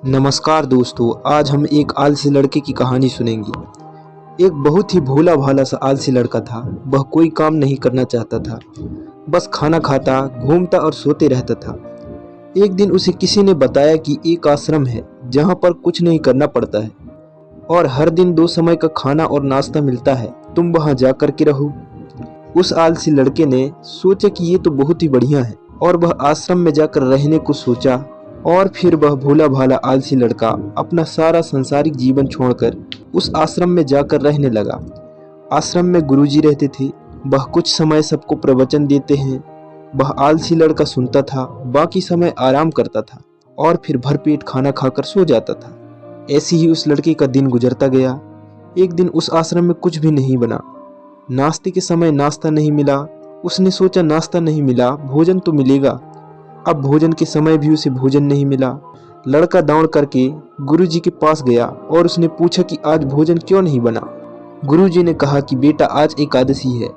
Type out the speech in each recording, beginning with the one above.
नमस्कार दोस्तों, आज हम एक आलसी लड़के की कहानी सुनेंगे। एक बहुत ही भोला भाला सा आलसी लड़का था। वह कोई काम नहीं करना चाहता था, बस खाना खाता, घूमता और सोते रहता था। एक दिन उसे किसी ने बताया कि एक आश्रम है जहाँ पर कुछ नहीं करना पड़ता है और हर दिन 2 समय का खाना और नाश्ता मिलता है, तुम वहाँ जा कर के रहो। उस आलसी लड़के ने सोचा कि ये तो बहुत ही बढ़िया है और वह आश्रम में जाकर रहने को सोचा। और फिर वह भोला भाला आलसी लड़का अपना सारा संसारिक जीवन छोड़कर उस आश्रम में जाकर रहने लगा। आश्रम में गुरुजी रहते थे। वह कुछ समय सबको प्रवचन देते हैं। वह आलसी लड़का सुनता था, बाकी समय आराम करता था और फिर भरपेट खाना खाकर सो जाता था। ऐसे ही उस लड़के का दिन गुजरता गया। एक दिन उस आश्रम में कुछ भी नहीं बना। नाश्ते के समय नाश्ता नहीं मिला। उसने सोचा नाश्ता नहीं मिला, भोजन तो मिलेगा। अब भोजन के समय भी उसे भोजन नहीं मिला। लड़का दौड़ करके गुरुजी के पास गया और उसने पूछा कि आज भोजन क्यों नहीं बना। गुरुजी ने कहा कि बेटा, आज एकादशी है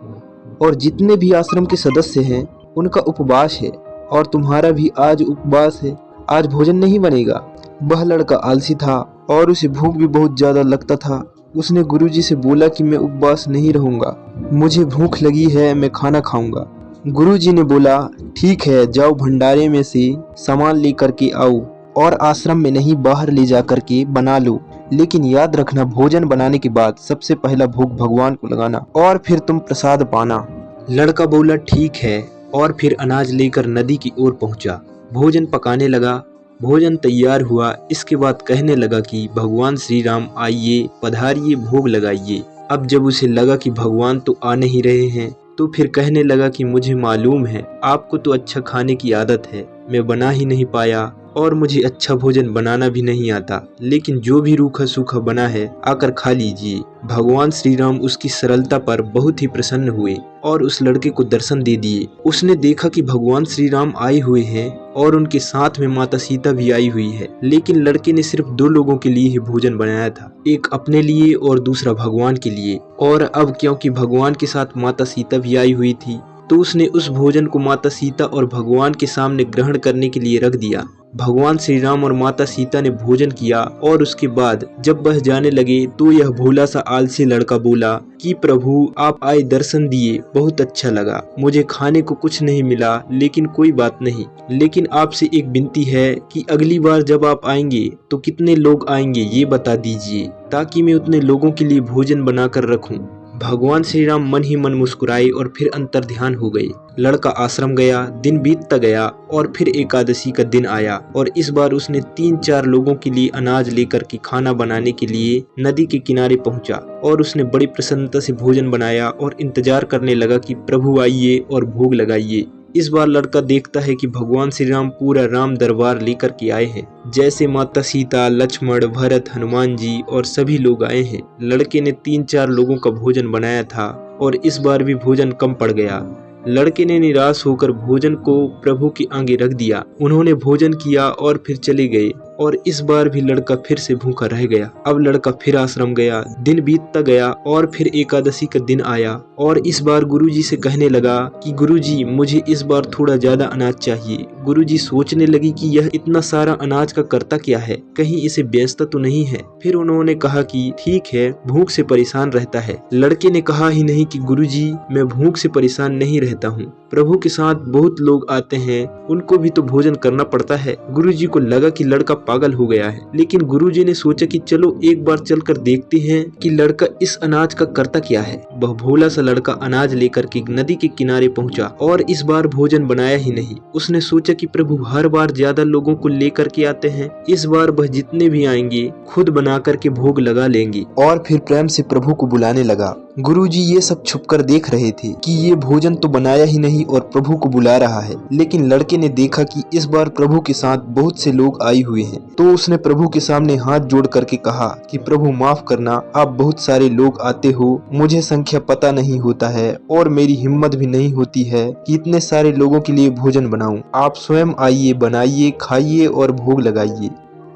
और जितने भी आश्रम के सदस्य हैं उनका उपवास है और तुम्हारा भी आज उपवास है, आज भोजन नहीं बनेगा। वह लड़का आलसी था और उसे भूख भी बहुत ज़्यादा लगता था। उसने गुरुजी से बोला कि मैं उपवास नहीं रहूँगा, मुझे भूख लगी है, मैं खाना खाऊंगा। गुरुजी ने बोला ठीक है, जाओ भंडारे में से सामान लेकर के आओ और आश्रम में नहीं बाहर ले जा कर के बना लो, लेकिन याद रखना भोजन बनाने के बाद सबसे पहला भोग भगवान को लगाना और फिर तुम प्रसाद पाना। लड़का बोला ठीक है और फिर अनाज लेकर नदी की ओर पहुंचा। भोजन पकाने लगा। भोजन तैयार हुआ। इसके बाद कहने लगा कि भगवान श्री राम आइए, पधारिए, भोग लगाइए। अब जब उसे लगा कि भगवान तो आ नहीं रहे हैं तो फिर कहने लगा कि मुझे मालूम है आपको तो अच्छा खाने की आदत है, मैं बना ही नहीं पाया और मुझे अच्छा भोजन बनाना भी नहीं आता, लेकिन जो भी रूखा सूखा बना है आकर खा लीजिए। भगवान श्री राम उसकी सरलता पर बहुत ही प्रसन्न हुए और उस लड़के को दर्शन दे दिए। उसने देखा कि भगवान श्री राम आए हुए हैं और उनके साथ में माता सीता भी आई हुई है, लेकिन लड़के ने सिर्फ 2 लोगों के लिए ही भोजन बनाया था, एक अपने लिए और दूसरा भगवान के लिए। और अब क्योंकि भगवान के साथ माता सीता भी आई हुई थी तो उसने उस भोजन को माता सीता और भगवान के सामने ग्रहण करने के लिए रख दिया। भगवान श्री राम और माता सीता ने भोजन किया और उसके बाद जब वह जाने लगे तो यह भोला सा आलसी लड़का बोला कि प्रभु आप आए, दर्शन दिए, बहुत अच्छा लगा। मुझे खाने को कुछ नहीं मिला, लेकिन कोई बात नहीं, लेकिन आपसे एक विनती है कि अगली बार जब आप आएंगे तो कितने लोग आएंगे ये बता दीजिए, ताकि मैं उतने लोगों के लिए भोजन बनाकर रखूं। भगवान श्री राम मन ही मन मुस्कुराए और फिर अंतर ध्यान हो गए। लड़का आश्रम गया। दिन बीतता गया और फिर एकादशी का दिन आया और इस बार उसने 3-4 लोगों के लिए अनाज लेकर के खाना बनाने के लिए नदी के किनारे पहुंचा और उसने बड़ी प्रसन्नता से भोजन बनाया और इंतजार करने लगा कि प्रभु आइए और भोग लगाइए। इस बार लड़का देखता है कि भगवान श्री राम पूरा राम दरबार लेकर के आए हैं, जैसे माता सीता, लक्ष्मण, भरत, हनुमान जी और सभी लोग आए हैं। लड़के ने 3-4 लोगों का भोजन बनाया था और इस बार भी भोजन कम पड़ गया। लड़के ने निराश होकर भोजन को प्रभु के आगे रख दिया। उन्होंने भोजन किया और फिर चले गए और इस बार भी लड़का फिर से भूखा रह गया। अब लड़का फिर आश्रम गया। दिन बीतता गया और फिर एकादशी का दिन आया और इस बार गुरुजी से कहने लगा कि गुरुजी मुझे इस बार थोड़ा ज्यादा अनाज चाहिए। गुरुजी सोचने लगी कि यह इतना सारा अनाज का करता क्या है, कहीं इसे बेचता तो नहीं है। फिर उन्होंने कहा कि ठीक है, भूख से परेशान रहता है। लड़के ने कहा ही नहीं कि गुरुजी मैं भूख से परेशान नहीं रहता हूँ, प्रभु के साथ बहुत लोग आते हैं, उनको भी तो भोजन करना पड़ता है। गुरुजी को लगा कि लड़का पागल हो गया है, लेकिन गुरुजी ने सोचा कि चलो एक बार चलकर देखते हैं कि लड़का इस अनाज का करता क्या है। वह भोला सा लड़का अनाज लेकर के नदी के किनारे पहुंचा और इस बार भोजन बनाया ही नहीं। उसने सोचा कि प्रभु हर बार ज्यादा लोगों को लेकर के आते हैं, इस बार वह जितने भी आएंगे खुद बना करके भोग लगा लेंगे और फिर प्रेम से प्रभु को बुलाने लगा। गुरुजी ये सब छुपकर देख रहे थे कि ये भोजन तो बनाया ही नहीं और प्रभु को बुला रहा है, लेकिन लड़के ने देखा कि इस बार प्रभु के साथ बहुत से लोग आए हुए हैं, तो उसने प्रभु के सामने हाथ जोड़ करके कहा कि प्रभु माफ करना, आप बहुत सारे लोग आते हो, मुझे संख्या पता नहीं होता है और मेरी हिम्मत भी नहीं होती है कि इतने सारे लोगों के लिए भोजन बनाऊं। आप स्वयं आइए, बनाइए, खाइए और भोग लगाइए।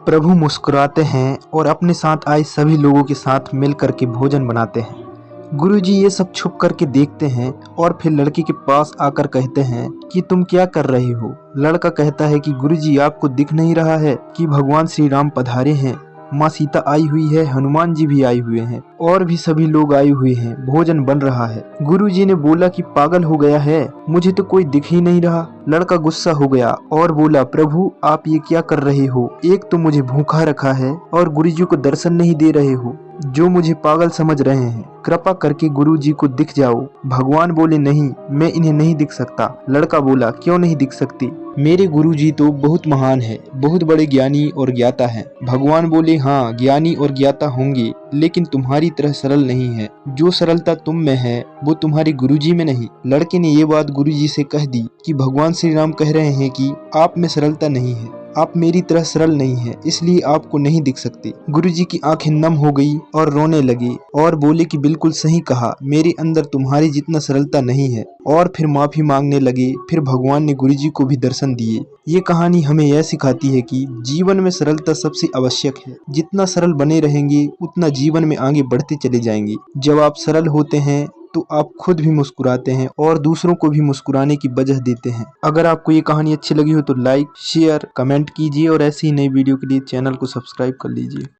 प्रभु मुस्कुराते हैं और अपने साथ आए सभी लोगों के साथ मिल करके भोजन बनाते हैं। गुरुजी ये सब छुप करके देखते हैं और फिर लड़के के पास आकर कहते हैं कि तुम क्या कर रहे हो। लड़का कहता है कि गुरुजी आपको दिख नहीं रहा है कि भगवान श्री राम पधारे हैं, माँ सीता आई हुई है, हनुमान जी भी आए हुए हैं और भी सभी लोग आए हुए हैं, भोजन बन रहा है। गुरुजी ने बोला कि पागल हो गया है, मुझे तो कोई दिख ही नहीं रहा। लड़का गुस्सा हो गया और बोला, प्रभु आप ये क्या कर रहे हो, एक तो मुझे भूखा रखा है और गुरुजी को दर्शन नहीं दे रहे हो, जो मुझे पागल समझ रहे हैं, कृपा करके गुरुजी को दिख जाओ। भगवान बोले, नहीं मैं इन्हें नहीं दिख सकता। लड़का बोला, क्यों नहीं दिख सकती, मेरे गुरुजी तो बहुत महान है, बहुत बड़े ज्ञानी और ज्ञाता हैं। भगवान बोले, हाँ ज्ञानी और ज्ञाता होंगे लेकिन तुम्हारी तरह सरल नहीं है। जो सरलता तुम में है वो तुम्हारे गुरुजी में नहीं। लड़के ने ये बात गुरुजी से कह दी कि भगवान श्री राम कह रहे हैं कि आप में सरलता नहीं है, आप मेरी तरह सरल नहीं है, इसलिए आपको नहीं दिख सकते। गुरुजी की आंखें नम हो गई और रोने लगे और बोले कि बिल्कुल सही कहा, मेरे अंदर तुम्हारी जितना सरलता नहीं है, और फिर माफी मांगने लगे। फिर भगवान ने गुरुजी को भी दर्शन दिए। ये कहानी हमें यह सिखाती है कि जीवन में सरलता सबसे आवश्यक है। जितना सरल बने रहेंगे उतना जीवन में आगे बढ़ते चले जाएंगे। जब आप सरल होते हैं तो आप खुद भी मुस्कुराते हैं और दूसरों को भी मुस्कुराने की वजह देते हैं। अगर आपको ये कहानी अच्छी लगी हो तो लाइक, शेयर, कमेंट कीजिए और ऐसी ही नई वीडियो के लिए चैनल को सब्सक्राइब कर लीजिए।